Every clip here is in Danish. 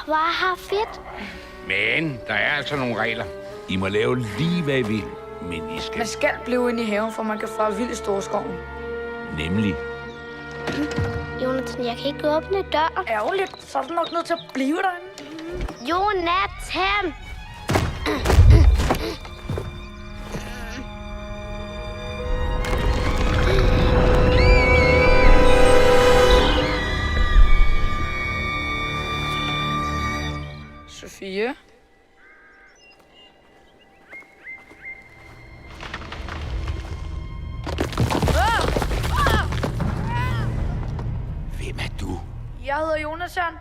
Hvor er her fedt. Men der er altså nogle regler. I må lave lige, hvad I vil, men I skal Man skal blive inde i haven, for man kan fare vildt i Storskoven. nemlig... Jonathan, jeg kan ikke åbne døren. Ærgerligt, så er du nok nødt til at blive derinde. Jonathan! Sofie? Hvem er du? Jeg hedder Jonathan.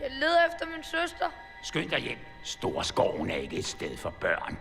Jeg leder efter min søster. Skynd dig hjem. Storskoven er ikke et sted for børn.